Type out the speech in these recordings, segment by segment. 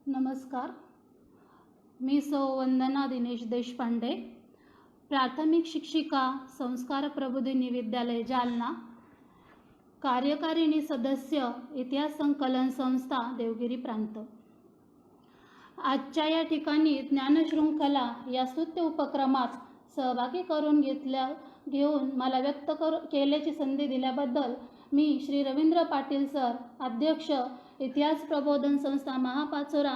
नमस्कार. मी सौ वंदना दिनेश देशपांडे, प्राथमिक शिक्षिका, संस्कार प्रबोधिनी विद्यालय जालना, कार्यकारिणी सदस्य, इतिहास संकलन संस्था देवगिरी प्रांत. आजच्या या ठिकाणी ज्ञानशृंखला या स्तुत्य उपक्रमात सहभागी करून घेऊन मला व्यक्त केल्याची संधी दिल्याबद्दल मी श्री रवींद्र पाटील सर, अध्यक्ष, इतिहास प्रबोधन संस्था महापाचोरा,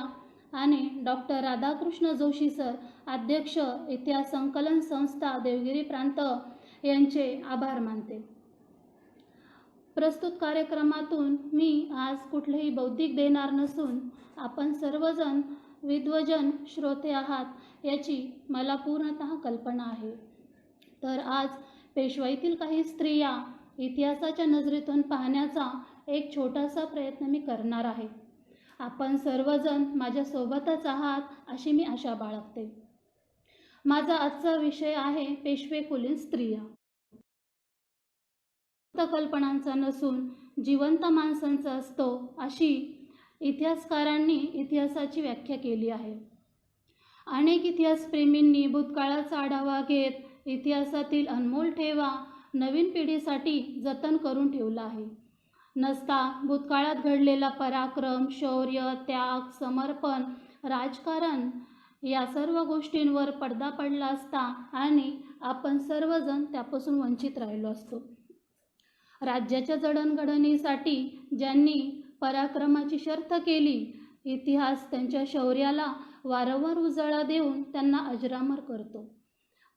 आणि डॉक्टर राधाकृष्ण जोशी सर, अध्यक्ष, इतिहास संकलन संस्था देवगिरी प्रांत यांचे आभार मानते. प्रस्तुत कार्यक्रमातून मी आज कुठलेही बौद्धिक देणार नसून आपण सर्वजण विद्वजन श्रोते आहात याची मला पूर्णतः कल्पना आहे. तर आज पेशवाईतील काही स्त्रिया इतिहासाच्या नजरेतून पाहण्याचा एक छोटासा प्रयत्न मी करणार आहे. आपण सर्वजण माझ्यासोबतच आहात अशी मी आशा बाळगते. माझा आजचा विषय आहे पेशवे कुलीन स्त्रिया. कल्पनांचा नसून जिवंत माणसांचा असतो अशी इतिहासकारांनी इतिहासाची व्याख्या केली आहे. अनेक इतिहासप्रेमींनी भूतकाळाचा आढावा घेत इतिहासातील अनमोल ठेवा नवीन पिढीसाठी जतन करून ठेवला आहे. नसता भूतकाळात घडलेला पराक्रम, शौर्य, त्याग, समर्पण, राजकारण या सर्व गोष्टींवर पडदा पडला असता आणि आपण सर्वजण त्यापासून वंचित राहिलो असतो. राज्याच्या जडणघडणीसाठी ज्यांनी पराक्रमाची शर्थ केली, इतिहास त्यांच्या शौर्याला वारंवार उजाळा देऊन त्यांना अजरामर करतो.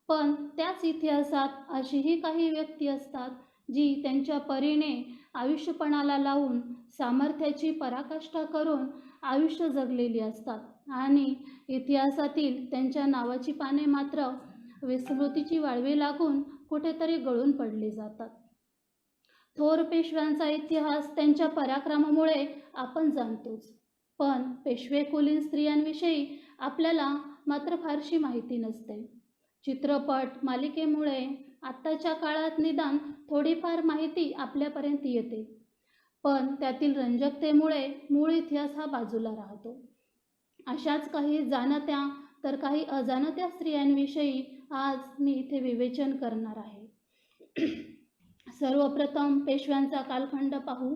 पण त्याच इतिहासात अशीही काही व्यक्ती असतात जी त्यांच्या परीने आयुष्यपणाला लावून सामर्थ्याची पराकाष्ठा करून आयुष्य जगलेली असतात आणि इतिहासातील त्यांच्या नावाची पाने मात्र विस्मृतीची वाळवी लागून कुठेतरी गळून पडली जातात. थोर पेशव्यांचा इतिहास त्यांच्या पराक्रमामुळे आपण जाणतोच, पण पेशवे कुलीन स्त्रियांविषयी आपल्याला मात्र फारशी माहिती नसते. चित्रपट मालिकेमुळे आत्ताच्या काळात निदान थोडीफार माहिती आपल्यापर्यंत येते, पण त्यातील रंजकतेमुळे मूळ इतिहास हा बाजूला राहतो. अशाच काही जाणत्या तर काही अजाणत्या स्त्रियांविषयी आज मी इथे विवेचन करणार आहे. सर्वप्रथम पेशव्यांचा कालखंड पाहू.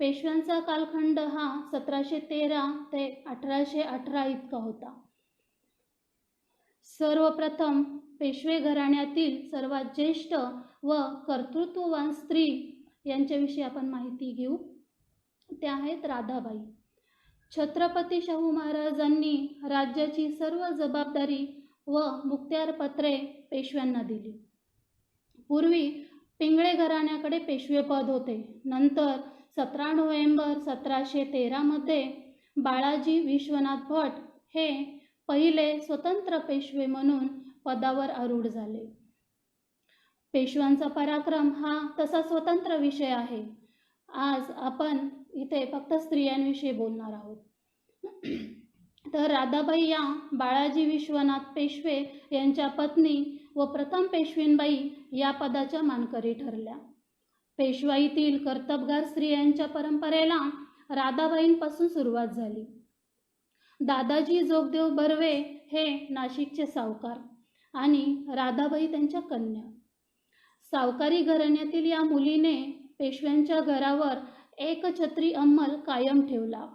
पेशव्यांचा कालखंड हा 1713 ते 1818 इतका होता. सर्वप्रथम पेशवे घराण्यातील सर्वात ज्येष्ठ व कर्तृत्ववान स्त्री यांच्याविषयी आपण माहिती घेऊ. त्या आहेत राधाबाई. छत्रपती शाहू महाराजांनी राज्याची सर्व जबाबदारी व मुखत्यारपत्रे पेशव्यांना दिली. पूर्वी पिंगळे घराण्याकडे पेशवेपद होते. नंतर 17 नोव्हेंबर 1713 मध्ये बाळाजी विश्वनाथ भट हे पहिले स्वतंत्र पेशवे म्हणून पदावर आरूढ झाले. पेशव्यांचा पराक्रम हा तसा स्वतंत्र विषय आहे. आज आपण इथे फक्त स्त्रियांविषयी बोलणार आहोत. तर राधाबाई या बाळाजी विश्वनाथ पेशवे यांच्या पत्नी व प्रथम पेशवीनबाई या पदाच्या मानकरी ठरल्या. पेशवाईतील कर्तबगार स्त्रियांच्या परंपरेला राधाबाईंपासून सुरुवात झाली. दादाजी जोगदेव बर्वे हे नाशिकचे सावकार आणि राधाबाई त्यांच्या कन्या. सावकारी घराण्यातील या मुलीने पेशव्यांच्या घरावर एकछत्री अंमल कायम ठेवला.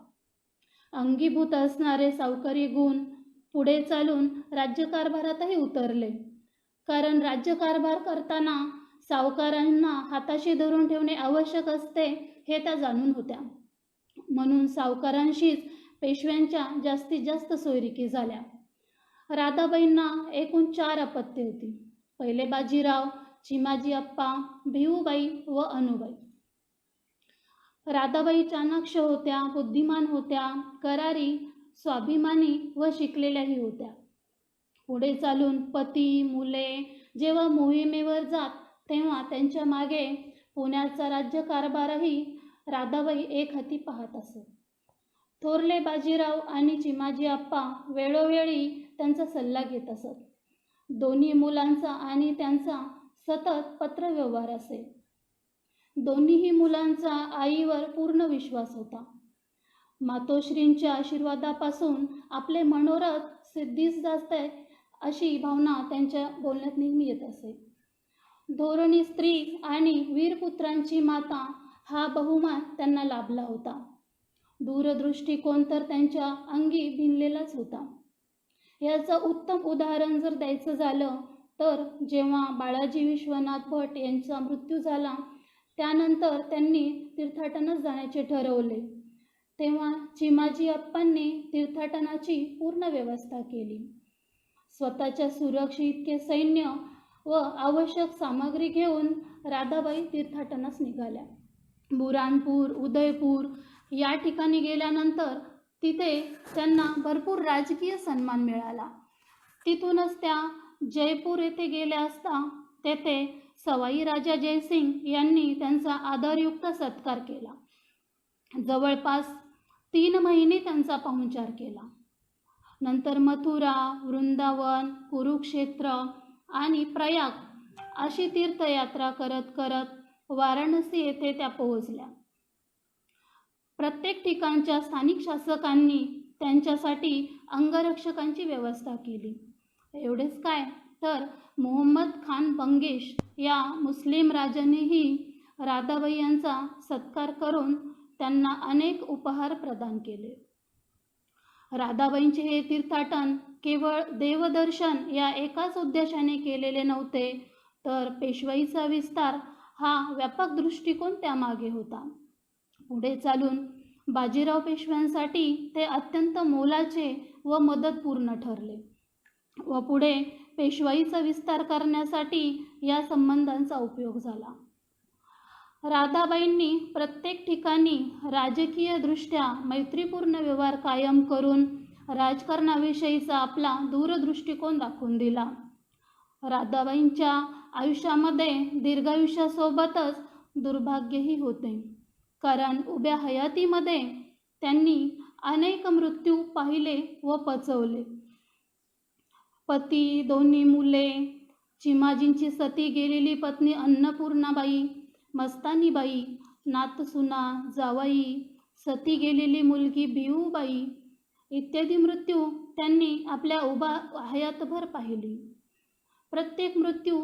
अंगीभूत असणारे सावकारी गुण पुढे चालून राज्यकारभारातही उतरले, कारण राज्यकारभार करताना सावकारांना हाताशी धरून ठेवणे आवश्यक असते हे त्या जाणून होत्या. म्हणून सावकारांशीच पेशव्यांच्या जास्तीत जास्त सोयरिकी झाल्या. राधाबाईंना एकूण 4 अपत्ये होती. पहिले बाजीराव, चिमाजी अप्पा, भिऊबाई व अनुबाई. राधाबाई चाणाक्ष होत्या, बुद्धिमान होत्या, करारी, स्वाभिमानी व शिकलेल्याही होत्या. पुढे चालून पती, मुले जेव्हा मोहिमेवर जात तेव्हा त्यांच्या मागे पुण्याचा राज्यकारभारही राधाबाई एक हाती पाहत असत. थोरले बाजीराव आणि चिमाजी अप्पा वेळोवेळी त्यांचा सल्ला घेत असत. दोन्ही मुलांचा आणि त्यांचा सतत पत्रव्यवहार असे. दोन्हीही मुलांचा आईवर पूर्ण विश्वास होता. मातोश्रींच्या आशीर्वादापासून आपले मनोरथ सिद्धीस जास्त आहे अशी भावना त्यांच्या बोलण्यात नेहमी येत असे. धोरणी स्त्री आणि वीरपुत्रांची माता हा बहुमान त्यांना लाभला होता. दूरदृष्टिकोन तर त्यांच्या अंगी भिनलेलाच होता. याचं उत्तम उदाहरण जर द्यायचं झालं तर जेव्हा बाळाजी विश्वनाथ भट यांचा मृत्यू झाला त्यानंतर त्यांनी तीर्थाटनास जाण्याचे ठरवले. तेव्हा चिमाजी अप्पांनी तीर्थाटनाची पूर्ण व्यवस्था केली. स्वतःच्या सुरक्षेइतके सैन्य व आवश्यक सामग्री घेऊन राधाबाई तीर्थाटनास निघाल्या. बुराणपूर, उदयपूर या ठिकाणी गेल्यानंतर तिथे त्यांना भरपूर राजकीय सन्मान मिळाला. तिथूनच त्या जयपूर येथे गेल्या असता तेथे सवाई राजा जयसिंग यांनी त्यांचा आदरयुक्त सत्कार केला. जवळपास 3 महिने त्यांचा पाहुणचार केला. नंतर मथुरा, वृंदावन, कुरुक्षेत्र आणि प्रयाग अशी तीर्थयात्रा करत करत वाराणसी येथे त्या पोहोचल्या. प्रत्येक ठिकाणच्या स्थानिक शासकांनी त्यांच्यासाठी अंगरक्षकांची व्यवस्था केली. एवढेच काय तर मोहम्मद खान बंगेश या मुस्लिम राजानेही राधाबाई यांचा सत्कार करून त्यांना अनेक उपहार प्रदान केले. राधाबाईंचे हे तीर्थाटन केवळ देवदर्शन या एकाच उद्देशाने केलेले नव्हते, तर पेशवाईचा विस्तार हा व्यापक दृष्टिकोन त्यामागे होता. पुढे चालून बाजीराव पेशव्यांसाठी ते अत्यंत मोलाचे व मदतपूर्ण ठरले व पुढे पेशवाईचा विस्तार करण्यासाठी या संबंधांचा उपयोग झाला. राधाबाईंनी प्रत्येक ठिकाणी राजकीयदृष्ट्या मैत्रीपूर्ण व्यवहार कायम करून राजकारणाविषयीचा आपला दूरदृष्टिकोन दाखवून दिला. राधाबाईंच्या आयुष्यामध्ये दीर्घायुष्यासोबतच दुर्भाग्यही होते, कारण उभ्या हयातीमध्ये त्यांनी अनेक मृत्यू पाहिले व पचवले. पती, 2 मुले, चिमाजींची सती गेलेली पत्नी अन्नपूर्णाबाई, मस्तानीबाई, नातसुना, जावाई, सती गेलेली मुलगी भिऊबाई इत्यादी मृत्यू त्यांनी आपल्या उभा हयातभर पाहिली. प्रत्येक मृत्यू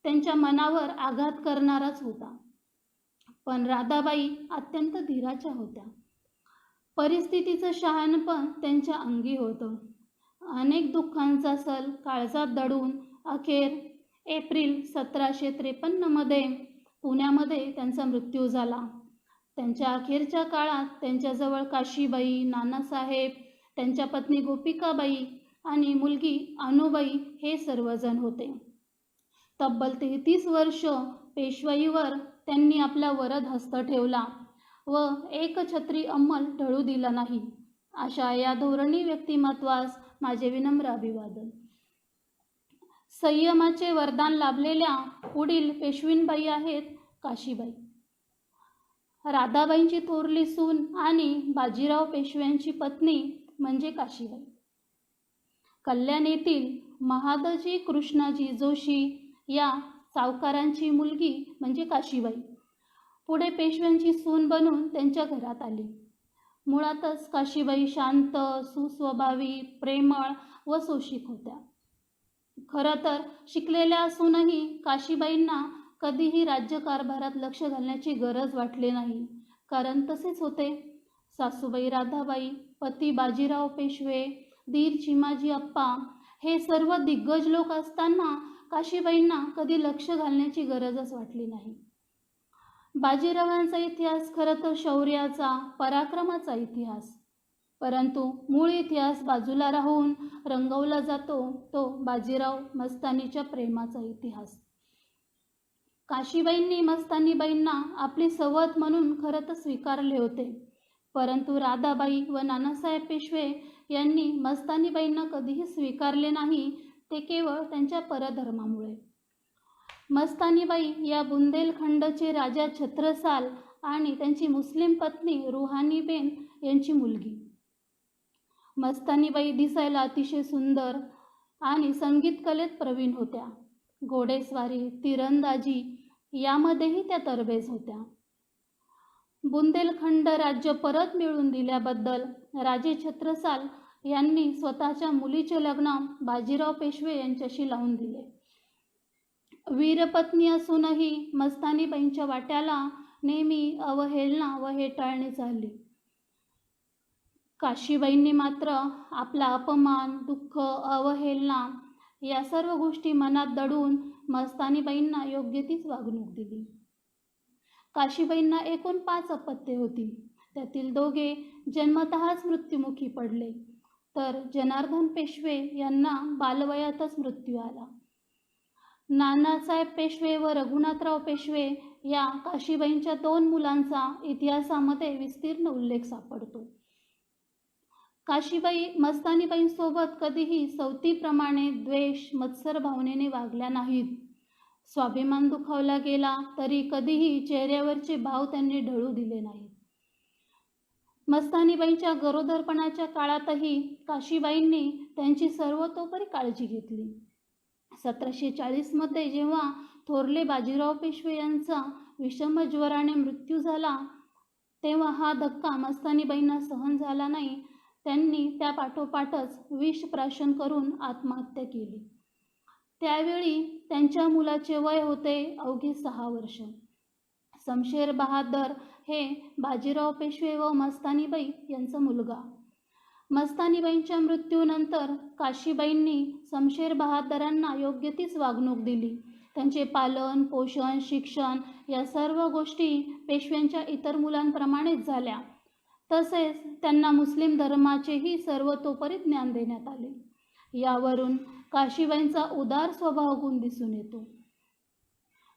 त्यांच्या मनावर आघात करणाराच होता. पण राधाबाई अत्यंत धीराच्या होत्या. परिस्थितीचं शहाणपण त्यांच्या अंगी होतं. अनेक दुःखांचा सल काळजात दडून अखेर एप्रिल 1753 मध्ये पुण्यामध्ये त्यांचा मृत्यू झाला. त्यांच्या अखेरच्या काळात त्यांच्याजवळ काशीबाई, नानासाहेब, त्यांच्या पत्नी गोपिकाबाई आणि मुलगी अनुबाई हे सर्वजण होते. तब्बल 33 वर्ष पेशवाईवर त्यांनी आपला वरद हस्त ठेवला व एकछत्री अंमल ढळू दिला नाही. अशा या धोरणी व्यक्तिमत्वास माझे विनम्र अभिवादन. संयमाचे वरदान लाभलेल्या पुढील पेशवींबाई आहेत काशीबाई. राधाबाईंची थोरली सून आणि बाजीराव पेशव्यांची पत्नी म्हणजे काशीबाई. कल्याण येथील महादजी कृष्णाजी जोशी या सावकारांची मुलगी म्हणजे काशीबाई पुढे पेशव्यांची सून बनून त्यांच्या घरात आली. मुळातच काशीबाई शांत, सुस्वभावी, प्रेमळ व सोशिक होत्या. खरं तर शिकलेल्या असूनही काशीबाईंना कधीही राज्यकारभारात लक्ष घालण्याची गरज वाटली नाही. कारण तसेच होते. सासूबाई राधाबाई, पती बाजीराव पेशवे, दीर चिमाजी अप्पा हे सर्व दिग्गज लोक असताना काशीबाईंना कधी लक्ष घालण्याची गरजच वाटली नाही. बाजीरावांचा इतिहास खरं तर शौर्याचा, पराक्रमाचा इतिहास, परंतु मूळ इतिहास बाजूला राहून रंगवला जातो तो बाजीराव मस्तानीच्या प्रेमाचा इतिहास. काशीबाईंनी मस्तानीबाईंना आपली सवत म्हणून खरं तर स्वीकारले होते, परंतु राधाबाई व नानासाहेब पेशवे यांनी मस्तानीबाईंना कधीही स्वीकारले नाही, ते केवळ त्यांच्या परधर्मामुळे. मस्तानीबाई या बुंदेलखंडचे राजा छत्रसाल आणि त्यांची मुस्लिम पत्नी रुहानीबेन यांची मुलगी. मस्तानीबाई दिसायला अतिशय सुंदर आणि संगीत कलेत प्रवीण होत्या. घोडेस्वारी, तिरंदाजी यामध्येही त्या तरबेज होत्या. बुंदेलखंड राज्य परत मिळवून दिल्याबद्दल राजे छत्रसाल यांनी स्वतःच्या मुलीचे लग्न बाजीराव पेशवे यांच्याशी लावून दिले. वीरपत्नी असूनही मस्तानीबाईंच्या वाट्याला नेहमी अवहेलना व हेटाळणी झाली. काशीबाईंनी मात्र आपला अपमान, दुःख, अवहेलना या सर्व गोष्टी मनात दडून मस्तानीबाईंना योग्य तीच वागणूक दिली. काशीबाईंना एकूण 5 अपत्ये होती. त्यातील 2 जन्मतःच मृत्युमुखी पडले, तर जनार्दन पेशवे यांना बालवयातच मृत्यू आला. नानासाहेब पेशवे व रघुनाथराव पेशवे या काशीबाईंच्या 2 मुलांचा इतिहासामध्ये विस्तीर्ण उल्लेख सापडतो. काशीबाई मस्तानीबाईंसोबत कधीही सवतीप्रमाणे द्वेष, मत्सर भावनेने वागल्या नाहीत. स्वाभिमान दुखावला गेला तरी कधीही चेहऱ्यावरचे भाव त्यांनी ढळू दिले नाहीत. मस्तानीबाईंच्या गरोदरपणाच्या काळातही काशीबाईंनी त्यांची सर्वतोपरी काळजी घेतली. 1740 जेव्हा थोरले बाजीराव पेशवे यांचा विषम ज्वराने मृत्यू झाला, तेव्हा हा धक्का मस्तानीबाईंना सहन झाला नाही. त्यांनी त्या पाठोपाठच विष प्राशन करून आत्महत्या केली. त्यावेळी त्यांच्या मुलाचे वय होते अवघे 6 वर्ष. शमशेर बहादर हे बाजीराव पेशवे व मस्तानीबाई यांचा मुलगा. मस्तानीबाईंच्या मृत्यूनंतर काशीबाईंनी शमशेर बहादरांना योग्य तीच वागणूक दिली. त्यांचे पालन, पोषण, शिक्षण या सर्व गोष्टी पेशव्यांच्या इतर मुलांप्रमाणेच झाल्या. तसेच त्यांना मुस्लिम धर्माचेही सर्वतोपरी ज्ञान देण्यात आले. यावरून काशीबाईंचा उदार स्वभाव गुण दिसून येतो.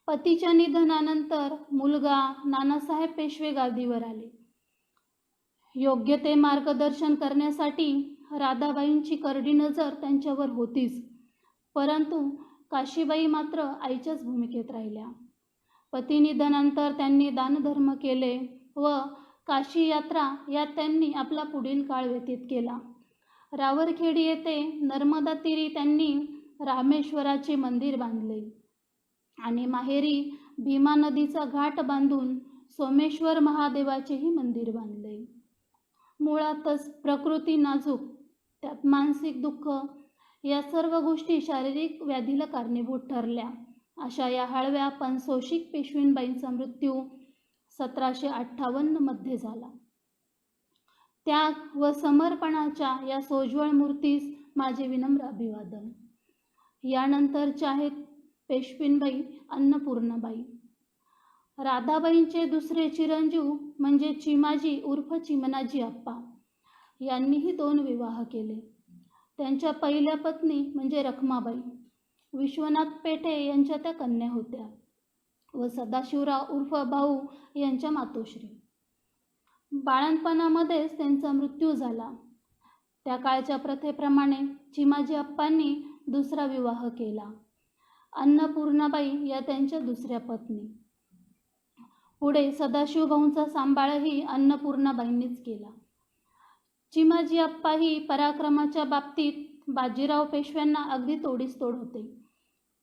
पतीच्या निधनानंतर मुलगा नानासाहेब पेशवे गादीवर आले. योग्य ते मार्गदर्शन करण्यासाठी राधाबाईंची करडी नजर त्यांच्यावर होतीच, परंतु काशीबाई मात्र आईच्याच भूमिकेत राहिल्या. पती निधनानंतर त्यांनी दानधर्म केले व काशी यात्रा यात त्यांनी आपला पुढील काळ व्यतीत केला. रावरखेडी येथे नर्मदा तीरी त्यांनी रामेश्वराचे मंदिर बांधले आणि माहेरी भीमा नदीचा घाट बांधून सोमेश्वर महादेवाचेही मंदिर बांधले. मुळातच प्रकृती नाजूक, त्यात मानसिक दुःख या सर्व गोष्टी शारीरिक व्याधीला कारणीभूत ठरल्या. अशा या हळव्या पण सोशिक पेशवींबाईंचा मृत्यू 1758 झाला. त्याग व समर्पणाच्या या सोज्वळ मूर्तीस माझे विनम्र अभिवादन. यानंतरच्या आहेत पेशवींबाई अन्नपूर्णाबाई. राधाबाईंचे दुसरे चिरंजीव म्हणजे चिमाजी उर्फ चिमणाजी आप्पा यांनीही 2 विवाह केले. त्यांच्या पहिल्या पत्नी म्हणजे रखमाबाई विश्वनाथ पेठे यांच्या त्या कन्या होत्या व सदाशिवराव उर्फ भाऊ यांच्या मातोश्री. बाळंतपणामध्येच त्यांचा मृत्यू झाला. त्या काळच्या प्रथेप्रमाणे चिमाजी आप्पांनी दुसरा विवाह केला. अन्नपूर्णाबाई या त्यांच्या दुसऱ्या पत्नी. पुढे सदाशिवभाऊंचा सांभाळही अन्नपूर्णाबाईंनीच केला. चिमाजी आप्पाही पराक्रमाच्या बाबतीत बाजीराव पेशव्यांना अगदी तोडीस तोड होते,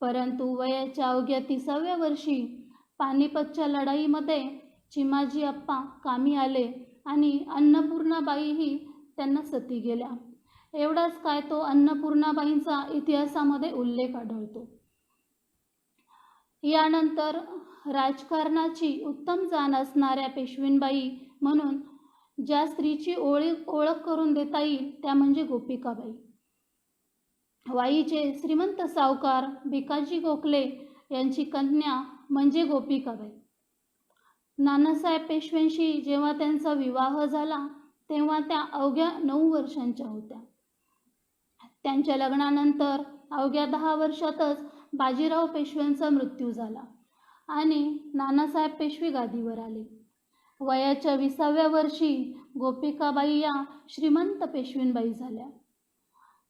परंतु वयाच्या अवघ्या 30व्या वर्षी पानिपतच्या लढाईमध्ये चिमाजी आप्पा कामी आले आणि अन्नपूर्णाबाईही त्यांना सती गेल्या. एवढाच काय, तो अन्नपूर्णाबाईंचा इतिहासामध्ये उल्लेख आढळतो. यानंतर राजकारणाची उत्तम जाण असणाऱ्या पेशवींबाई म्हणून ज्या स्त्रीची ओळख करून देता येईल त्या म्हणजे गोपिकाबाई. वाईचे श्रीमंत सावकार भिकाजी गोखले यांची कन्या म्हणजे गोपिकाबाई. नानासाहेब पेशव्यांशी जेव्हा त्यांचा विवाह झाला तेव्हा त्या अवघ्या 9 वर्षांच्या होत्या. त्यांच्या लग्नानंतर अवघ्या 10 वर्षातच बाजीराव पेशव्यांचा मृत्यू झाला आणि नानासाहेब पेशवे गादीवर आले. वयाच्या 20व्या वर्षी गोपिकाबाई या श्रीमंत पेशवींबाई झाल्या.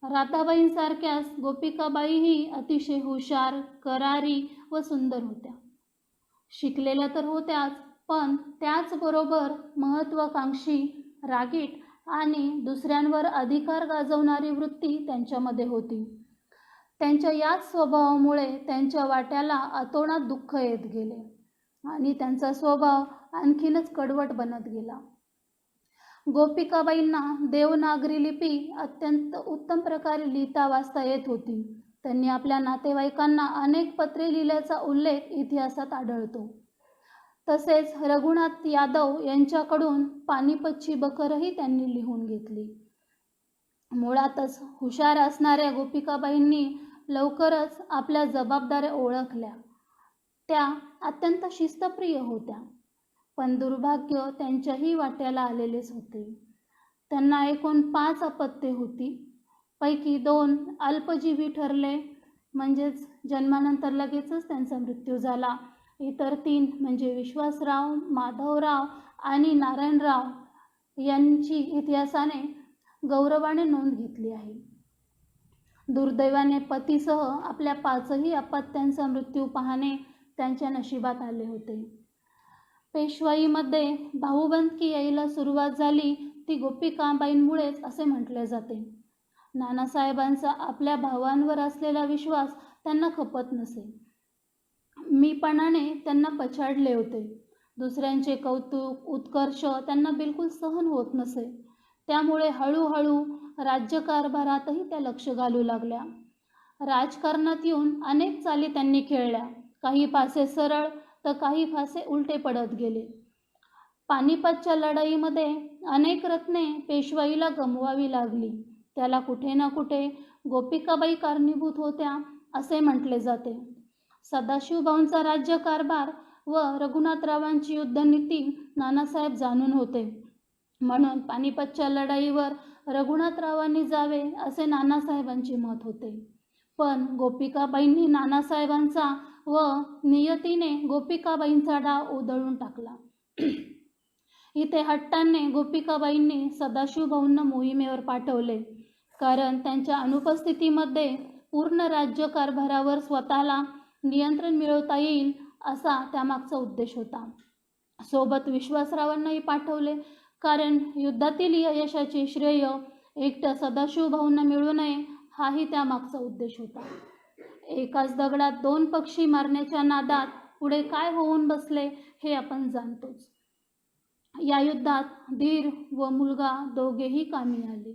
राधाबाईंसारख्याच गोपिकाबाईही अतिशय हुशार, करारी व सुंदर होत्या. शिकलेल्या तर होत्याच, पण त्याचबरोबर महत्त्वाकांक्षी, रागीट आणि दुसऱ्यांवर अधिकार गाजवणारी वृत्ती त्यांच्यामध्ये होती. त्यांच्या याच स्वभावामुळे त्यांच्या वाट्याला अतोनात दुःख येत गेले. आणि त्यांचा स्वभाव आणखीनच कडवट बनत गेला. गोपिकाबाईंना देवनागरी लिपी अत्यंत उत्तम प्रकारे लिहिता वाचता येत होती. त्यांनी आपल्या नातेवाईकांना अनेक पत्रे लिहिल्याचा उल्लेख इतिहासात आढळतो. तसेच रघुनाथ यादव यांच्याकडून पानिपतची बखरही त्यांनी लिहून घेतली. मुळातच हुशार असणाऱ्या गोपिकाबाईंनी लवकरच आपल्या जबाबदाऱ्या ओळखल्या. त्या अत्यंत शिस्तप्रिय होत्या, पण दुर्भाग्य त्यांच्याही वाट्याला आलेलेच होते. त्यांना एकूण 5 अपत्ये होती. पैकी 2 अल्पजीवी ठरले, म्हणजेच जन्मानंतर लगेचच त्यांचा मृत्यू झाला. इतर 3 म्हणजे विश्वासराव, माधवराव आणि नारायणराव यांची इतिहासाने गौरवाने नोंद घेतली आहे. दुर्दैवाने पतीसह आपल्या 5ही अपत्यांचा मृत्यू पाहणे त्यांच्या नशिबात आले होते. पेशवाईमध्ये भाऊबंदकी यायला सुरुवात झाली ती गोपिकाबाईंमुळेच असे म्हटले जाते. नानासाहेबांचा आपल्या भावांवर असलेला विश्वास त्यांना खपत नसे. मीपणाने त्यांना पछाडले होते. दुसऱ्यांचे कौतुक, उत्कर्ष त्यांना बिलकुल सहन होत नसे. त्यामुळे हळूहळू राज्यकारभारातही त्या लक्ष घालू लागल्या. राजकारणात येऊन अनेक चाली त्यांनी खेळल्या. काही फासे सरळ तर काही फासे उलटे पडत गेले. पानिपतच्या लढाईमध्ये अनेक रत्ने पेशवाईला गमवावी लागली. त्याला कुठे ना कुठे गोपिकाबाई कारणीभूत होत्या असे म्हटले जाते. सदाशिवभाऊंचा राज्यकारभार व रघुनाथरावांची युद्धनीती नानासाहेब जाणून होते, म्हणून पानिपतच्या लढाईवर रघुनाथरावांनी जावे असे नानासाहेबांचे मत होते. पण गोपिकाबाईंनी नानासाहेबांचा व नियतीने गोपिकाबाईंचा डाव उधळून टाकला. इथे हट्टाने गोपिकाबाईंनी सदाशिवभाऊंना मोहिमेवर पाठवले, कारण त्यांच्या अनुपस्थितीमध्ये पूर्ण राज्यकारभारावर स्वतःला नियंत्रण मिळवता येईल असा त्यामागचा उद्देश होता. सोबत विश्वासरावांनाही पाठवले, कारण युद्धातील यशाचे श्रेय एकट्या सदाशिवभाऊंना मिळू नये हाही त्यामागचा उद्देश होता. एकाच दगडात 2 पक्षी मारण्याच्या नादात पुढे काय होऊन बसले हे आपण जाणतोच. या युद्धात धीर व मुलगा दोघेही कामी आले.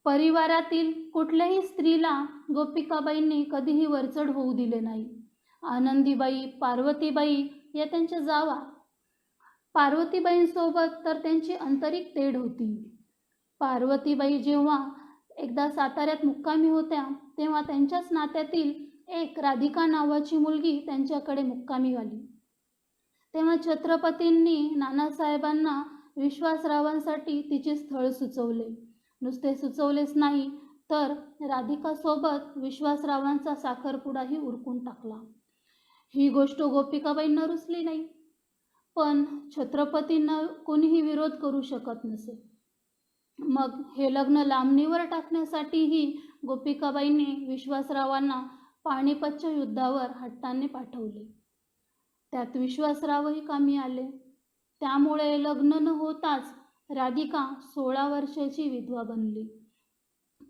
परिवारातील कुठल्याही स्त्रीला गोपिकाबाईंनी कधीही वरचढ होऊ दिले नाही. आनंदीबाई, पार्वतीबाई या त्यांच्या जावा. पार्वतीबाईंसोबत तर त्यांची आंतरिक तेढ होती. पार्वतीबाई जेव्हा एकदा साताऱ्यात मुक्कामी होत्या तेव्हा त्यांच्याच नात्यातील एक राधिका नावाची मुलगी त्यांच्याकडे मुक्कामी आली. तेव्हा छत्रपतींनी नानासाहेबांना विश्वासरावांसाठी तिचे स्थळ सुचवले. नुसते सुचवलेच नाही तर राधिकासोबत विश्वासरावांचा साखरपुडाही उरकून टाकला. ही गोष्ट गोपिकाबाईंना रुचली नाही, पण छत्रपतींना कोणीही विरोध करू शकत नसे. मग हे लग्न लांबणीवर टाकण्यासाठीही गोपिकाबाईंनी विश्वासरावांना पानिपतच्या युद्धावर हट्टाने पाठवले. त्यात विश्वासरावही कामी आले. त्यामुळे लग्न न होताच राधिका 16 वर्षाची विधवा बनली.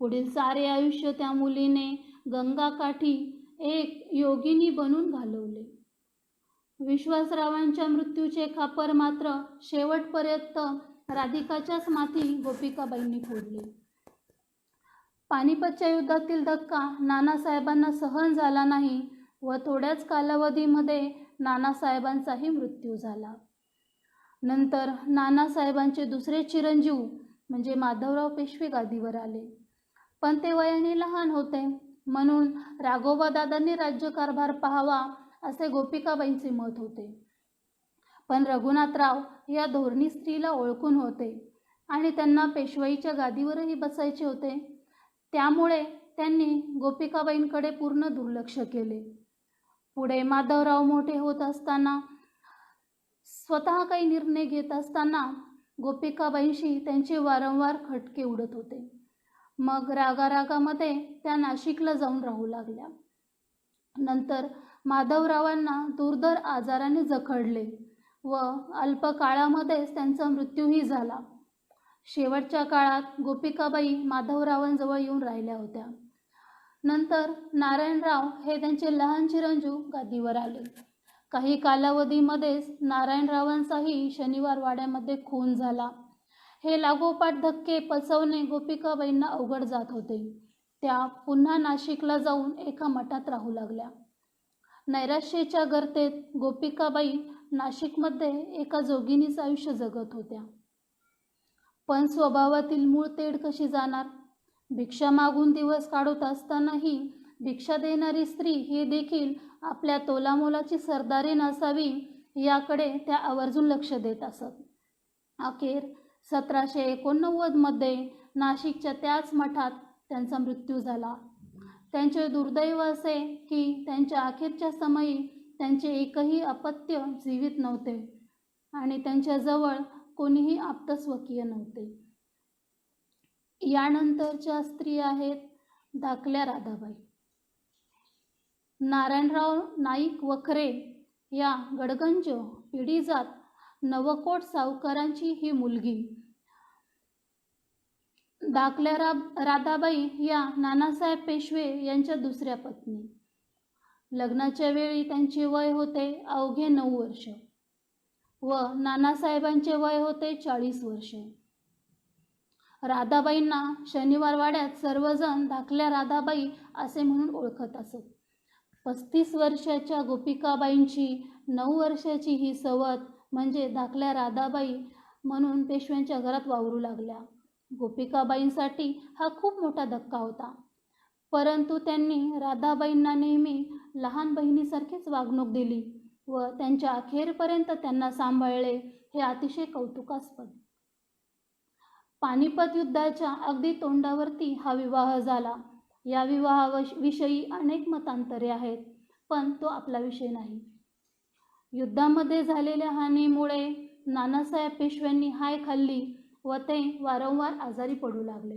पुढील सारे आयुष्य त्या मुलीने गंगाकाठी एक योगिनी बनून घालवले. विश्वासरावांच्या मृत्यूचे खापर मात्र शेवटपर्यंत राधिकाच्याच माथी गोपिकाबाईंनी फोडले. पानिपतच्या युद्धातील धक्का नानासाहेबांना सहन झाला नाही व थोड्याच कालावधीमध्ये नानासाहेबांचाही मृत्यू झाला. नंतर नानासाहेबांचे दुसरे चिरंजीव म्हणजे माधवराव पेशवे गादीवर आले, पण ते वयाने लहान होते, म्हणून राघोबादादांनी राज्यकारभार पाहावा असे गोपिकाबाईंचे मत होते. पण रघुनाथराव या धोरणी स्त्रीला ओळखून होते आणि त्यांना पेशवाईच्या गादीवरही बसायचे होते. त्यामुळे त्यांनी गोपिकाबाईंकडे पूर्ण दुर्लक्ष केले. पुढे माधवराव मोठे होत असताना, स्वतः काही निर्णय घेत असताना गोपिकाबाईंशी त्यांचे वारंवार खटके उडत होते. मग रागारागामध्ये त्या नाशिकला जाऊन राहू लागल्या. नंतर माधवरावांना दुर्धर आजाराने जखडले व अल्प काळामध्येच त्यांचा मृत्यूही झाला. शेवटच्या काळात गोपिकाबाई माधवरावांजवळ येऊन राहिल्या होत्या. नंतर नारायणराव हे त्यांचे लहान चिरंजीव गादीवर आले. काही कालावधीमध्येच नारायणरावांचाही शनिवार वाड्यामध्ये खून झाला. हे लागोपाठ धक्के पचवणे गोपिकाबाईंना अवघड जात होते. त्या पुन्हा नाशिकला जाऊन एका मठात राहू लागल्या. नैराश्याच्या गर्तेत गोपिकाबाई नाशिकमध्ये एका जोगिनीचं आयुष्य जगत होत्या. पण स्वभावातील मूळ तेढ कशी जाणार? भिक्षा मागून दिवस काढत असतानाही भिक्षा देणारी स्त्री ही देखील आपल्या तोलामोलाची सरदारी नसावी याकडे त्या आवर्जून लक्ष देत असत. अखेर 1789 नाशिकच्या त्याच मठात त्यांचा मृत्यू झाला. त्यांचे दुर्दैव असे की त्यांच्या अखेरच्या समयी त्यांचे एकही अपत्य जीवित नव्हते आणि त्यांच्याजवळ कोणीही आप्तस्वकीय नव्हते. यानंतरच्या स्त्री आहेत धाकल्या राधाबाई. नारायणराव नाईक वखरे या गडगंज पिढीजात नवकोट सावकारांची ही मुलगी. धाकल्या राधाबाई या नानासाहेब पेशवे यांच्या दुसऱ्या पत्नी. लग्नाच्या वेळी त्यांचे वय होते अवघे 9 वर्ष व नानासाहेबांचे वय होते 40 वर्ष. राधाबाईंना शनिवार वाड्यात सर्वजण धाकल्या राधाबाई असे म्हणून ओळखत असत. 35 वर्षाच्या गोपिकाबाईंची 9 वर्षाची ही सवत म्हणजे धाकल्या राधाबाई म्हणून पेशव्यांच्या घरात वावरू लागल्या. गोपिकाबाईंसाठी हा खूप मोठा धक्का होता, परंतु त्यांनी राधाबाईंना नेहमी लहान बहिणीसारखीच वागणूक दिली व त्यांच्या अखेरपर्यंत त्यांना सांभाळले हे अतिशय कौतुकास्पद. पानिपत युद्धाच्या अगदी तोंडावरती हा विवाह झाला. या विवाहाविषयी अनेक मतांतरे आहेत, पण तो आपला विषय नाही. युद्धामध्ये झालेल्या हानीमुळे नानासाहेब पेशव्यांनी हाय खाल्ली व ते वारंवार आजारी पडू लागले.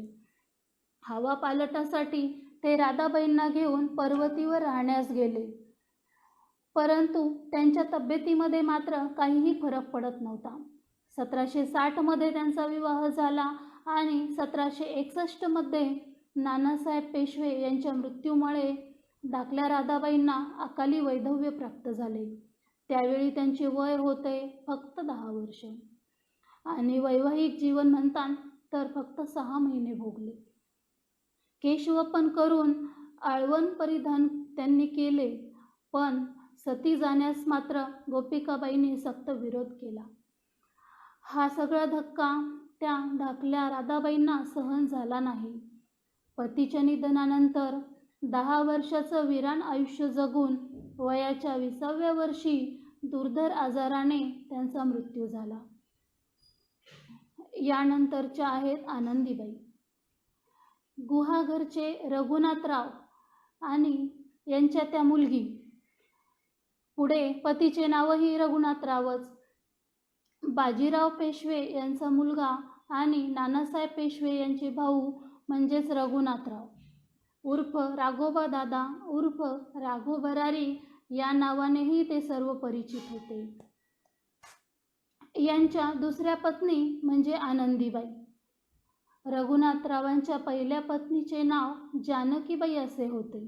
हवा पालटासाठी ते राधाबाईंना घेऊन पर्वतीवर राहण्यास गेले, परंतु त्यांच्या तब्येतीमध्ये मात्र काहीही फरक पडत नव्हता. 1760 त्यांचा विवाह झाला आणि 1761 नानासाहेब पेशवे यांच्या मृत्यूमुळे धाकल्या राधाबाईंना अकाली वैधव्य प्राप्त झाले. त्यावेळी त्यांचे वय होते फक्त 10 वर्ष आणि वैवाहिक जीवन म्हणतात तर फक्त 6 महिने भोगले. केशवपन करून आळवण परिधान त्यांनी केले, पण सती जाण्यास मात्र गोपिकाबाईंनी सक्त विरोध केला. हा सगळा धक्का त्या धाकल्या राधाबाईंना सहन झाला नाही. पतीच्या निधनानंतर 10 वर्षाचं वीरान आयुष्य जगून वयाच्या 20व्या वर्षी दुर्धर आजाराने त्यांचा मृत्यू झाला. यानंतरच्या आहेत आनंदीबाई. गुहागरचे रघुनाथराव आणि यांच्या त्या मुलगी. पुढे पतीचे नावही रघुनाथरावच. बाजीराव पेशवे यांचा मुलगा आणि नानासाहेब पेशवे यांचे भाऊ म्हणजेच रघुनाथराव उर्फ राघोबा दादा उर्फ राघो भरारी या नावानेही ते सर्व परिचित होते. यांच्या दुसऱ्या पत्नी म्हणजे आनंदीबाई. रघुनाथरावांच्या पहिल्या पत्नीचे नाव जानकीबाई असे होते.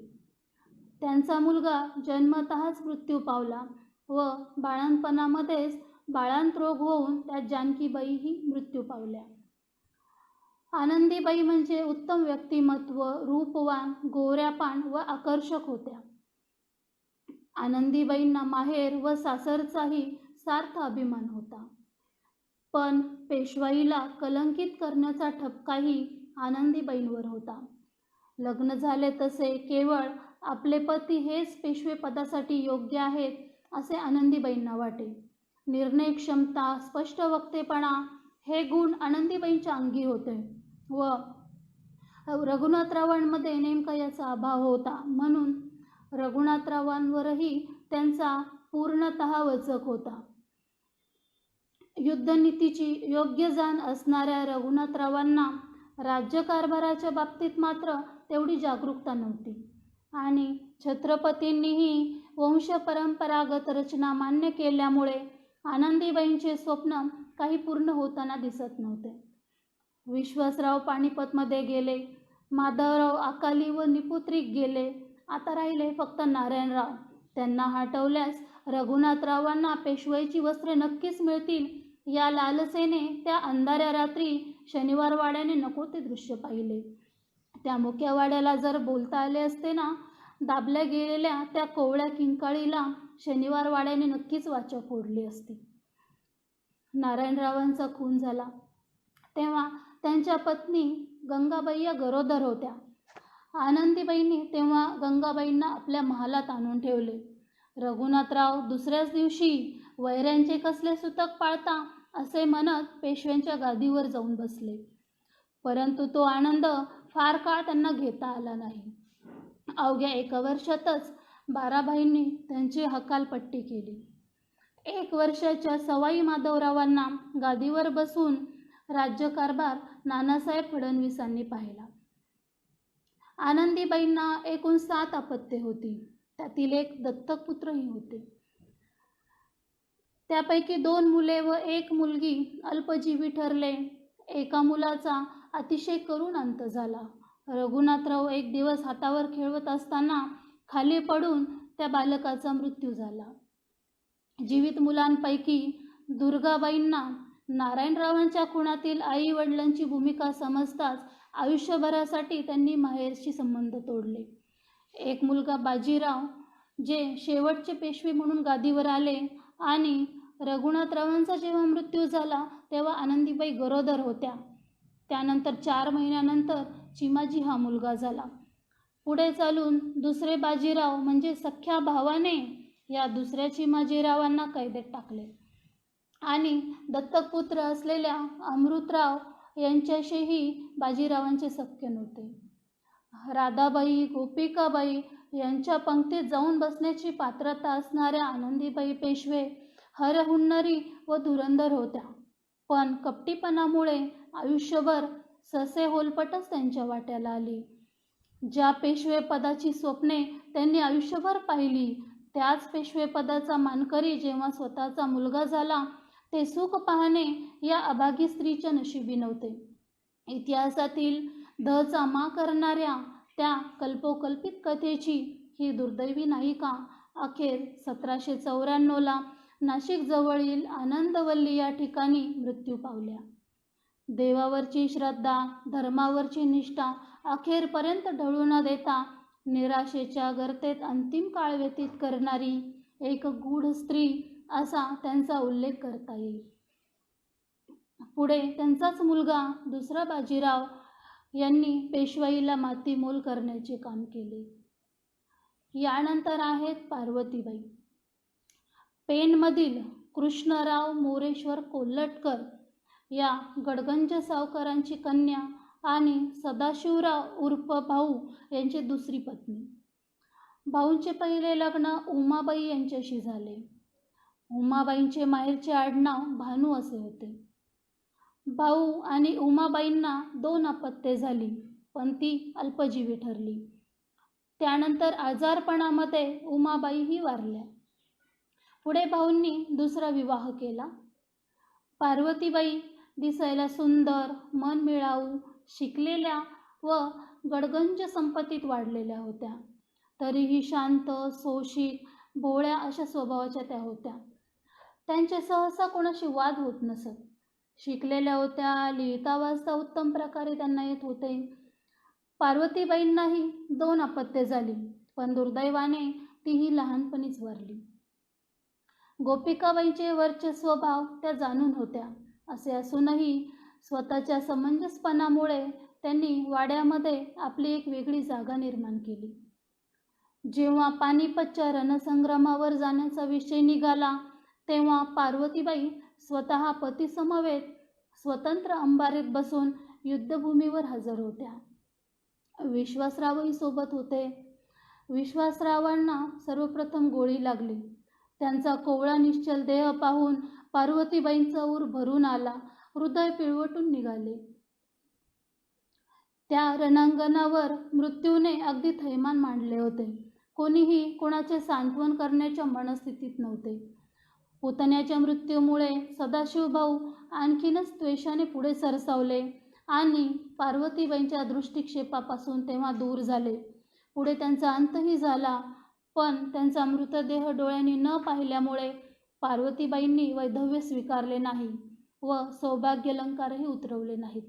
त्यांचा मुलगा जन्मतःच मृत्यू पावला व बाळंतपणामध्येच बाळांत रोग होऊन त्यात जानकीबाईही मृत्यू पावल्या. आनंदीबाई म्हणजे उत्तम व्यक्तिमत्व, रूपवान, गोऱ्यापान व आकर्षक होत्या. आनंदीबाईंना माहेर व सासरचाही सार्थ अभिमान होता, पण पेशवाईला कलंकित करण्याचा ठपकाही आनंदीबाईंवर होता. लग्न झाले तसे केवळ आपले पती हेच पेशवे पदासाठी योग्य आहेत असे आनंदीबाईंना वाटे. निर्णय क्षमता, स्पष्ट वक्तेपणा हे गुण आनंदीबाईंच्या अंगी होते व रघुनाथरावांमध्ये नेमका याचा अभाव होता, म्हणून रघुनाथरावांवरही त्यांचा पूर्णतः वचक होता. युद्धनीतीची योग्य जाण असणाऱ्या रघुनाथरावांना राज्यकारभाराच्या बाबतीत मात्र तेवढी जागरूकता नव्हती आणि छत्रपतींनीही वंशपरंपरागत रचना मान्य केल्यामुळे आनंदीबाईंचे स्वप्न काही पूर्ण होताना दिसत नव्हते. विश्वासराव पानिपतमध्ये गेले, माधवराव अकाली व निपुत्रिक गेले, आता राहिले फक्त नारायणराव. त्यांना हटवल्यास रघुनाथरावांना पेशवाईची वस्त्रे नक्कीच मिळतील या लालसेने त्या अंधाऱ्या रात्री शनिवार वाड्याने नको ते दृश्य पाहिले. त्या मुक्या वाड्याला जर बोलता आले असते ना, दाबल्या गेलेल्या त्या कोवळ्या किंकाळीला शनिवार वाड्याने नक्कीच वाचा फोडली असती. नारायणरावांचा खून झाला तेव्हा त्यांच्या पत्नी गंगाबाई या गरोदर होत्या. आनंदीबाईंनी तेव्हा गंगाबाईंना आपल्या महालात आणून ठेवले. रघुनाथराव दुसऱ्याच दिवशी वैऱ्यांचे कसले सुतक पाळता असे म्हणत पेशव्यांच्या गादीवर जाऊन बसले. परंतु तो आनंद फार काळ त्यांना घेता आला नाही. अवघ्या 1 वर्षातच बाराबाईंनी त्यांची हकालपट्टी केली. 1 वर्षाच्या सवाई माधवरावांना गादीवर बसून राज्यकारभार नानासाहेब फडणवीसांनी पाहिला. आनंदीबाईंना एकूण 7 अपत्ये होती. त्यातील एक दत्तक पुत्रही होते. त्यापैकी 2 मुले व 1 मुलगी अल्पजीवी ठरले. एका मुलाचा अतिशय करुण अंत झाला. रघुनाथराव एक दिवस हातावर खेळवत असताना खाली पडून त्या बालकाचा मृत्यू झाला. जीवित मुलांपैकी दुर्गाबाईंना नारायणरावांच्या खुनातील आई वडिलांची भूमिका समजताच आयुष्यभरासाठी त्यांनी माहेरशी संबंध तोडले. एक मुलगा बाजीराव जे शेवटचे पेशवे म्हणून गादीवर आले आणि रघुनाथरावांचा जेव्हा मृत्यू झाला तेव्हा आनंदीबाई गरोदर होत्या. त्यानंतर 4 महिन्यानंतर चिमाजी हा मुलगा झाला. पुढे चालून दुसरे बाजीराव म्हणजे सख्या भावाने या दुसऱ्या चिमाजीरावांना कैदेत टाकले आणि दत्तकपुत्र असलेल्या अमृतराव यांच्याशीही बाजीरावांचे सख्य नव्हते. राधाबाई, गोपिकाबाई यांच्या पंक्तीत जाऊन बसण्याची पात्रता असणाऱ्या आनंदीबाई पेशवे हरहुन्नरी व धुरंधर होत्या. पण कपटीपणामुळे आयुष्यभर ससे होलपटच त्यांच्या वाट्याला आली. ज्या पेशवेपदाची स्वप्ने त्यांनी आयुष्यभर पाहिली त्याच पेशवेपदाचा मानकरी जेव्हा स्वतःचा मुलगा झाला ते सुख पाहणे या अभागी स्त्रीच्या नशिबी नव्हते. इतिहासातील दचा मा करणाऱ्या त्या कल्पोकल्पित कथेची ही दुर्दैवी नायिका अखेर 1794ला नाशिकजवळील आनंदवल्ली या ठिकाणी मृत्यू पावल्या. देवावरची श्रद्धा, धर्मावरची निष्ठा अखेरपर्यंत ढळू न देता निराशेच्या गर्तेत अंतिम काळ व्यतीत करणारी एक गूढ स्त्री असा त्यांचा उल्लेख करता येईल. पुढे त्यांचाच मुलगा दुसरा बाजीराव यांनी पेशवाईला मातीमोल करण्याचे काम केले. यानंतर आहेत पार्वतीबाई. पेणमधील कृष्णराव मोरेश्वर कोल्हटकर या गडगंज सावकारांची कन्या आणि सदाशिवराव उर्फ भाऊ यांची दुसरी पत्नी. भाऊंचे पहिले लग्न उमाबाई यांच्याशी झाले. उमाबाईंचे माहेरचे आडनाव भानू असे होते. भाऊ आणि उमाबाईंना 2 अपत्ये झाली पण ती अल्पजीवी ठरली. त्यानंतर आजारपणामध्ये उमाबाईही वारल्या. पुढे भाऊंनी दुसरा विवाह केला. पार्वतीबाई दिसायला सुंदर, मनमिळाऊ, शिकलेल्या व गडगंज संपत्तीत वाढलेल्या होत्या. तरीही शांत, सोशिक, भोळ्या अशा स्वभावाच्या त्या होत्या. त्यांचे सहसा कोणाशी वाद होत नसत. शिकलेल्या होत्या, लिहिता वाचता उत्तम प्रकारे त्यांना येत होते. पार्वतीबाईंनाही 2 अपत्ये झाली पण दुर्दैवाने तीही लहानपणीच वारली. गोपिकाबाईंचे वर्चस्व भाव त्या जाणून होत्या. असे असूनही स्वतःच्या समंजसपणामुळे त्यांनी वाड्यामध्ये आपली एक वेगळी जागा निर्माण केली. जेव्हा पानिपतच्या रणसंग्रामावर जाण्याचा विषय निघाला तेव्हा पार्वतीबाई स्वतः पतीसमवेत स्वतंत्र अंबारीत बसून युद्धभूमीवर हजर होत्या. विश्वासरावही सोबत होते. विश्वासरावांना सर्वप्रथम गोळी लागली. त्यांचा कोवळा निश्चल देह पाहून पार्वतीबाईंचा ऊर भरून आला. हृदय पिळवटून निघाले. त्या रणांगणावर मृत्यूने अगदी थैमान मांडले होते. कोणीही कोणाचे सांत्वन करण्याच्या मनस्थितीत नव्हते. पुतण्याच्या मृत्यूमुळे सदाशिवभाऊ आणखीनच द्वेषाने पुढे सरसावले आणि पार्वतीबाईंच्या दृष्टिक्षेपापासून तेव्हा दूर झाले. पुढे त्यांचा अंतही झाला. पण त्यांचा मृतदेह डोळ्यांनी न पाहिल्यामुळे पार्वतीबाईंनी वैधव्य स्वीकारले नाही व सौभाग्यालंकारही उतरवले नाहीत.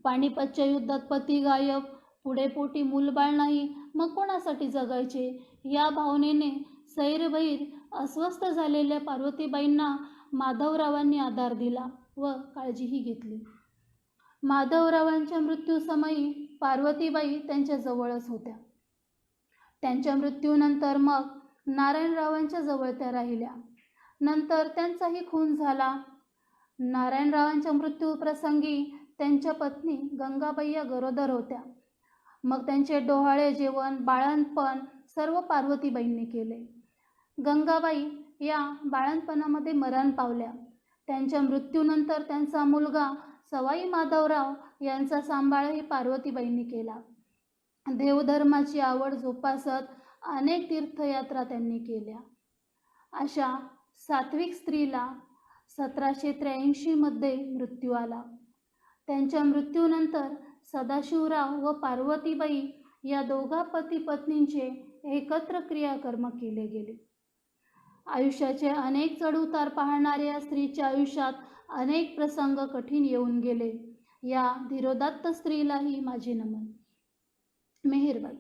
पानिपतच्या युद्धात पती गायब, पुढे पोटी मूलबाळ नाही, मग कोणासाठी जगायचे या भावनेने सैरभैर अस्वस्थ झालेल्या पार्वतीबाईंना माधवरावांनी आधार दिला व काळजीही घेतली. माधवरावांच्या मृत्यूसमयी पार्वतीबाई त्यांच्या जवळच होत्या. त्यांच्या मृत्यूनंतर मग नारायणरावांच्या जवळ त्या राहिल्या. नंतर त्यांचाही खून झाला. नारायणरावांच्या मृत्यूप्रसंगी त्यांच्या पत्नी गंगाबाई या गरोदर होत्या. मग त्यांचे डोहाळे जेवण, बाळंतपण सर्व पार्वतीबाईंनी केले. गंगाबाई या बाळंतपणामध्ये मरण पावल्या. त्यांच्या मृत्यूनंतर त्यांचा मुलगा सवाई माधवराव यांचा सांभाळही पार्वतीबाईंनी केला. देवधर्माची आवड जोपासत अनेक तीर्थयात्रा त्यांनी केल्या. अशा सात्विक स्त्रीला 1783 मृत्यू आला. त्यांच्या मृत्यूनंतर सदाशिवराव व पार्वतीबाई या दोघा पती पत्नींचे एकत्र क्रियाकर्म केले गेले. आयुष्याचे अनेक चढउतार पाहणाऱ्या स्त्रीच्या आयुष्यात अनेक प्रसंग कठीण येऊन गेले. या धीरोदात्त स्त्रीलाही माझे नमन. मेहेरबाई.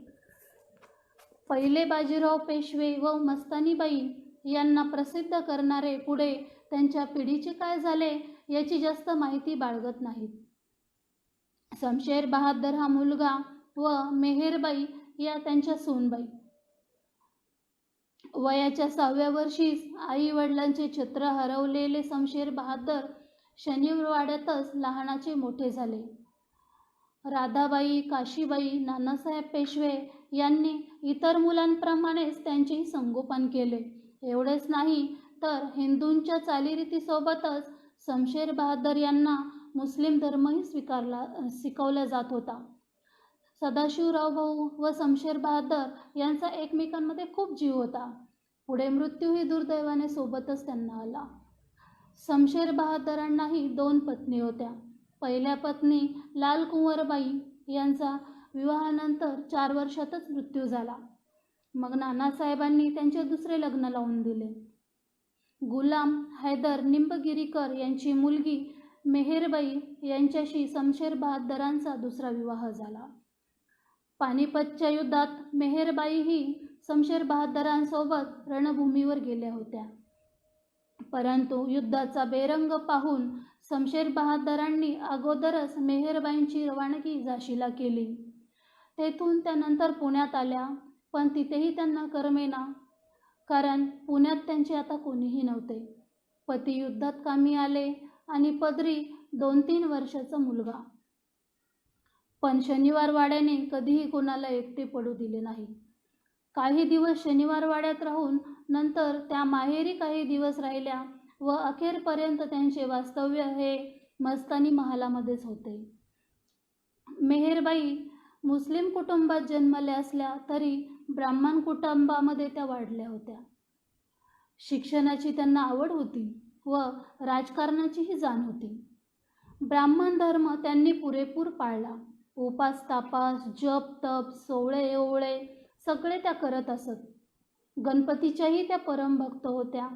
पहिले बाजीराव पेशवे व मस्तानीबाई यांना प्रसिद्ध करणारे पुढे त्यांच्या पिढीचे काय झाले याची जास्त माहिती बाळगत नाहीत. शमशेर बहादर हा मुलगा व मेहेरबाई या त्यांच्या सूनबाई. वयाच्या 6व्या वर्षीच आई वडिलांचे छत्र हरवलेले शमशेर बहादर शनिवारवाड्यातच लहानाचे मोठे झाले. राधाबाई, काशीबाई, नानासाहेब पेशवे यांनी इतर मुलांप्रमाणेच त्यांचेही संगोपन केले. एवढेच नाही तर हिंदूंच्या चालीरीतीसोबतच शमशेर बहादर यांना मुस्लिम धर्मही शिकवला जात होता. सदाशिवराव भाऊ व शमशेर बहादर यांचा एकमेकांमध्ये खूप जीव होता. पुढे मृत्यूही दुर्दैवाने सोबतच त्यांना आला. शमशेर बहादरांनाही 2 पत्नी होत्या. पहिल्या पत्नी लालकुंवरबाई यांचा विवाहानंतर 4 वर्षातच मृत्यू झाला. मग नानासाहेबांनी त्यांचे दुसरे लग्न लावून दिले. गुलाम हैदर निंबगिरीकर यांची मुलगी मेहेरबाई यांच्याशी शमशेर बहादरांचा दुसरा विवाह झाला. पानिपतच्या युद्धात मेहेरबाईही शमशेर बहादरांसोबत रणभूमीवर गेल्या होत्या. परंतु युद्धाचा बेरंग पाहून शमशेर बहादरांनी अगोदरच मेहेरबाईंची रवानगी झाशीला केली. तेथून त्यानंतर पुण्यात आल्या, पण तिथेही त्यांना करमेना, कारण पुण्यात त्यांचे आता कोणीही नव्हते. पती युद्धात कामी आले आणि पदरी 2-3 वर्षाचा मुलगा. पण शनिवारवाड्याने कधीही कोणाला एकटे पडू दिले नाही. काही दिवस शनिवारवाड्यात राहून नंतर त्या माहेरी काही दिवस राहिल्या व अखेरपर्यंत त्यांचे वास्तव्य हे मस्तानी महालामध्येच होते. मेहेरबाई मुस्लिम कुटुंबात जन्मल्या असल्या तरी ब्राह्मण कुटुंबामध्ये त्या वाढल्या होत्या. शिक्षणाची त्यांना आवड होती व राजकारणाचीही जाण होती. ब्राह्मण धर्म त्यांनी पुरेपूर पाळला. उपास तापास, जप तप, सोवळे ओवळे सगळे त्या करत असत. गणपतीच्याही त्या परमभक्त होत्या.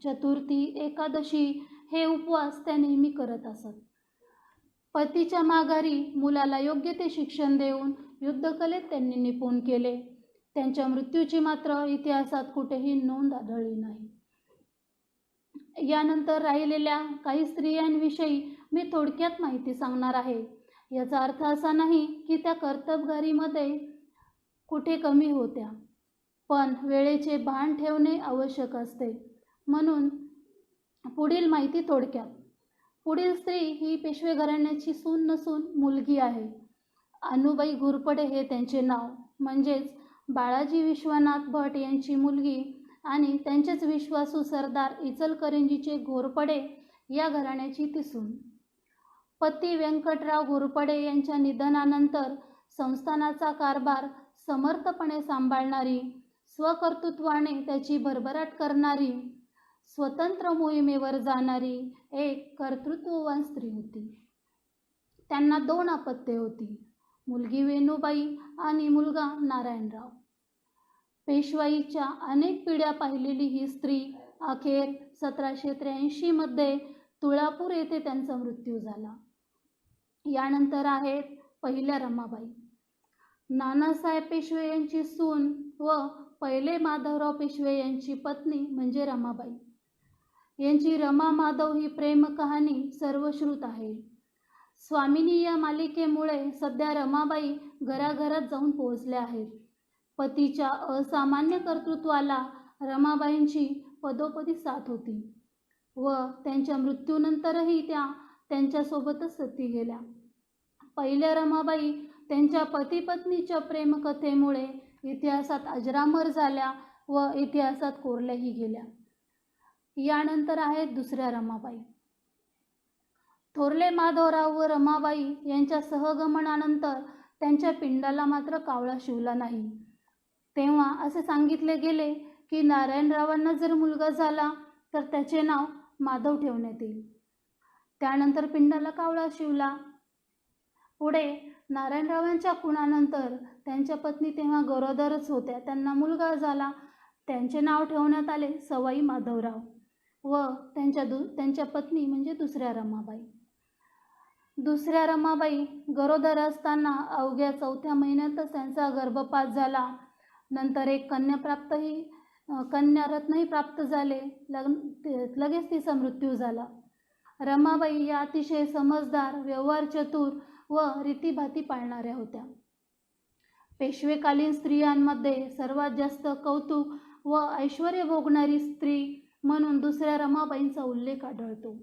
चतुर्थी, एकादशी हे उपवास त्या नेहमी करत असत. पतीच्या माघारी मुलाला योग्य ते शिक्षण देऊन युद्धकलेत त्यांनी निपुण केले. त्यांच्या मृत्यूची मात्र इतिहासात कुठेही नोंद आढळली नाही. यानंतर राहिलेल्या काही स्त्रियांविषयी मी थोडक्यात माहिती सांगणार आहे. याचा अर्थ असा नाही की त्या कर्तबगारीमध्ये कुठे कमी होत्या, पण वेळेचे भान ठेवणे आवश्यक असते. म्हणून पुढील माहिती थोडक्यात. पुढील स्त्री ही पेशवे घराण्याची सून नसून मुलगी आहे. अनुबाई घोरपडे हे त्यांचे नाव, म्हणजेच बाळाजी विश्वनाथ भट यांची मुलगी आणि त्यांचेच विश्वासू सरदार इचलकरंजीचे घोरपडे या घराण्याची ती सून. पती व्यंकटराव घोरपडे यांच्या निधनानंतर संस्थानाचा कारभार समर्थपणे सांभाळणारी, स्वकर्तृत्वाने त्याची भरभराट करणारी, स्वतंत्र मोहिमेवर जाणारी एक कर्तृत्ववान स्त्री होती. त्यांना 2 अपत्ये होती, मुलगी वेणूबाई आणि मुलगा नारायणराव. पेशवाईच्या अनेक पिढ्या पाहिलेली ही स्त्री अखेर 1783 मध्ये तुळापूर येथे त्यांचा मृत्यू झाला. यानंतर आहेत पहिल्या रमाबाई. नानासाहेब पेशवे यांची सून व पहिले माधवराव पेशवे यांची पत्नी म्हणजे रमाबाई. यांची रमा माधव ही प्रेम कहाणी सर्वश्रुत आहे. स्वामिनी या मालिकेमुळे सध्या रमाबाई घराघरात जाऊन पोहोचल्या आहेत. पतीच्या असामान्य कर्तृत्वाला रमाबाईंची पदोपदी साथ होती व त्यांच्या मृत्यूनंतरही त्या त्यांच्यासोबतच सती गेल्या. पहिल्या रमाबाई त्यांच्या पती पत्नीच्या प्रेमकथेमुळे इतिहासात अजरामर झाल्या व इतिहासात कोरल्याही गेल्या. यानंतर आहेत दुसऱ्या रमाबाई. थोरले माधवराव व रमाबाई यांच्या सहगमनानंतर त्यांच्या पिंडाला मात्र कावळा शिवला नाही. तेव्हा असे सांगितले गेले की नारायणरावांना जर मुलगा झाला तर त्याचे नाव माधव ठेवण्यात येईल. त्यानंतर पिंडाला कावळा शिवला. पुढे नारायणरावांच्या खुनानंतर त्यांच्या पत्नी तेव्हा गरोदरच होत्या. त्यांना मुलगा झाला. त्यांचे नाव ठेवण्यात आले सवाई माधवराव व त्यांच्या पत्नी म्हणजे दुसऱ्या रमाबाई. दुसऱ्या रमाबाई गरोदर असताना अवघ्या 4थ्या महिन्यातच त्यांचा गर्भपात झाला. नंतर एक कन्यारत्नही प्राप्त झाले. लगेच तिचा मृत्यू झाला. रमाबाई या अतिशय समजदार, व्यवहार चतुर व रीतीभाती पाळणाऱ्या होत्या. पेशवेकालीन स्त्रियांमध्ये सर्वात जास्त कौतुक व ऐश्वर्य भोगणारी स्त्री म्हणून दुसऱ्या रमाबाईंचा उल्लेख आढळतो.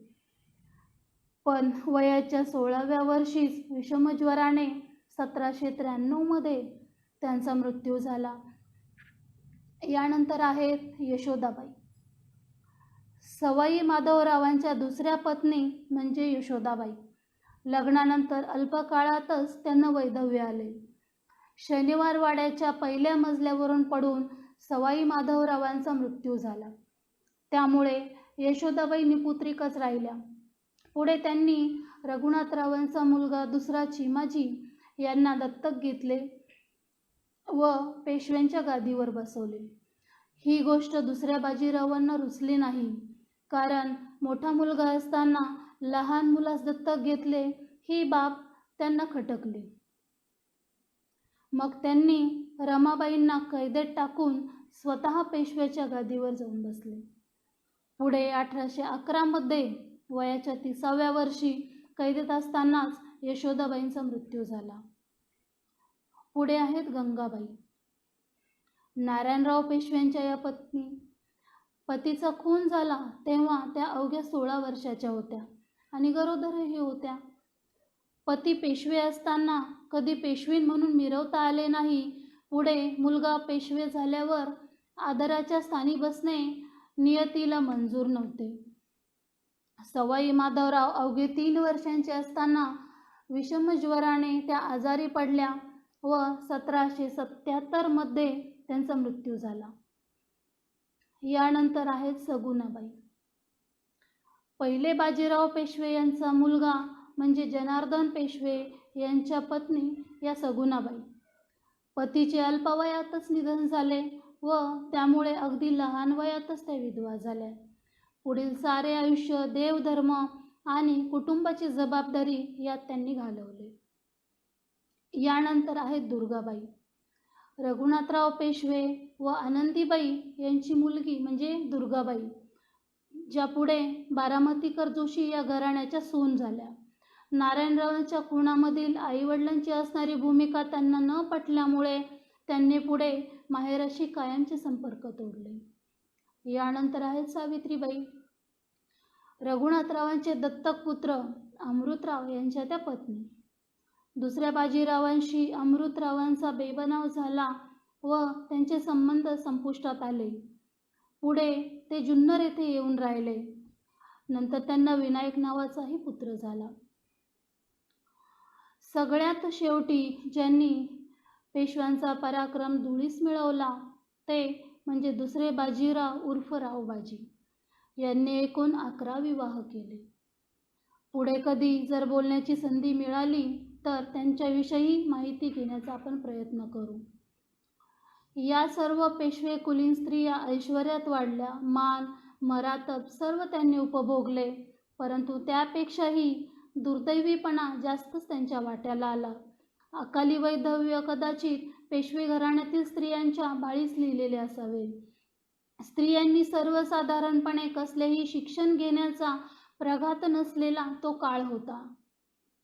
पण वयाच्या 16व्या वर्षीच विषमज्वराने 1793 मध्ये त्यांचा मृत्यू झाला. यानंतर आहेत यशोदाबाई. सवाई माधवरावांच्या दुसऱ्या पत्नी म्हणजे यशोदाबाई. लग्नानंतर अल्पकाळातच त्यांना वैधव्य आले. शनिवारवाड्याच्या पहिल्या मजल्यावरून पडून सवाई माधवरावांचा मृत्यू झाला. त्यामुळे यशोदाबाई निपुत्रिकच राहिल्या. पुढे त्यांनी रघुनाथरावांचा मुलगा दुसरा चिमाजी यांना दत्तक घेतले व पेशव्यांच्या गादीवर बसवले. ही गोष्ट दुसऱ्या बाजीरावांना रुचली नाही, कारण मोठा मुलगा असताना लहान मुलास दत्तक घेतले ही बाब त्यांना खटकली. मग त्यांनी रमाबाईंना कैदेत टाकून स्वतः पेशव्याच्या गादीवर जाऊन बसले. पुढे 1811 मध्ये वयाच्या 30व्या वर्षी कैदेत असतानाच यशोदाबाईंचा मृत्यू झाला. पुढे आहेत गंगाबाई. नारायणराव पेशव्यांच्या या पतीचा खून झाला तेव्हा त्या अवघ्या 16 वर्षाच्या होत्या आणि गरोदरही होत्या. पती पेशवे असताना कधी पेशवीन म्हणून मिरवता आले नाही. पुढे मुलगा पेशवे झाल्यावर आदराच्या स्थानी बसणे नियतीला मंजूर नव्हते. सवाई माधवराव अवघे 3 वर्षांचे असताना विषमज्वराने त्या आजारी पडल्या व 1777 मध्ये त्यांचा मृत्यू झाला. यानंतर आहेत सगुणाबाई. पहिले बाजीराव पेशवे यांचा मुलगा म्हणजे जनार्दन पेशवे यांच्या पत्नी या सगुणाबाई. पतीचे अल्पवयातच निधन झाले व त्यामुळे अगदी लहान वयातच त्या विधवा झाल्या. पुढील सारे आयुष्य देवधर्म आणि कुटुंबाची जबाबदारी यात त्यांनी घालवले. यानंतर आहेत दुर्गाबाई. रघुनाथराव पेशवे व आनंदीबाई यांची मुलगी म्हणजे दुर्गाबाई, ज्या पुढे बारामतीकर जोशी या घराण्याच्या सून झाल्या. नारायणरावांच्या खुनामधील आईवडिलांची असणारी भूमिका त्यांना न पटल्यामुळे त्यांनी पुढे माहेराशी कायमचे संपर्क तोडले. यानंतर आहेत सावित्रीबाई. रघुनाथरावांचे दत्तक पुत्र अमृतराव यांच्या त्या पत्नी. दुसऱ्या बाजीरावांशी अमृतरावांचा बेबनाव झाला व त्यांचे संबंध संपुष्टात आले. पुढे ते जुन्नर येथे येऊन राहिले. नंतर त्यांना विनायक नावाचाही पुत्र झाला. सगळ्यात शेवटी ज्यांनी पेशव्यांचा पराक्रम धुळीस मिळवला ते म्हणजे दुसरे बाजीराव उर्फ रावबाजी. यांनी एकूण 11 विवाह केले. पुढे कधी जर बोलण्याची संधी मिळाली तर त्यांच्याविषयी माहिती घेण्याचा आपण प्रयत्न करू. या सर्व पेशवे कुलीन स्त्रिया ऐश्वर्यात वाढल्या. मान मरातब सर्व त्यांनी उपभोगले, परंतु त्यापेक्षाही दुर्दैवीपणा जास्तच त्यांच्या वाट्याला आला. अकाली वैधव्य कदाचित पेशवे घराण्यातील स्त्रियांच्या बाळीस लिहिलेले असावे. स्त्रियांनी सर्वसाधारणपणे कसलेही शिक्षण घेण्याचा प्रघात नसलेला तो काळ होता.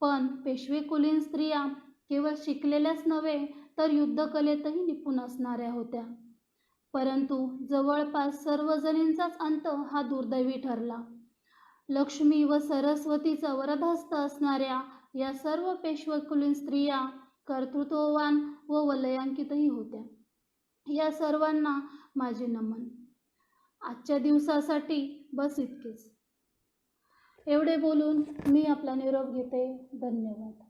पण पेशवे कुलीन स्त्रिया केवळ शिकलेल्याच नव्हे तर युद्धकलेतही निपुण असणाऱ्या होत्या. परंतु जवळपास सर्वजणींचाच अंत हा दुर्दैवी ठरला. लक्ष्मी व सरस्वतीचा वरदहस्त असणाऱ्या या सर्व पेशवेकुलीन स्त्रिया कर्तृत्ववान व वलयांकितही होत्या. या सर्वांना माझे नमन. आजच्या दिवसासाठी बस इतकेच. एवढे बोलून मी आपला निरोप घेते. धन्यवाद.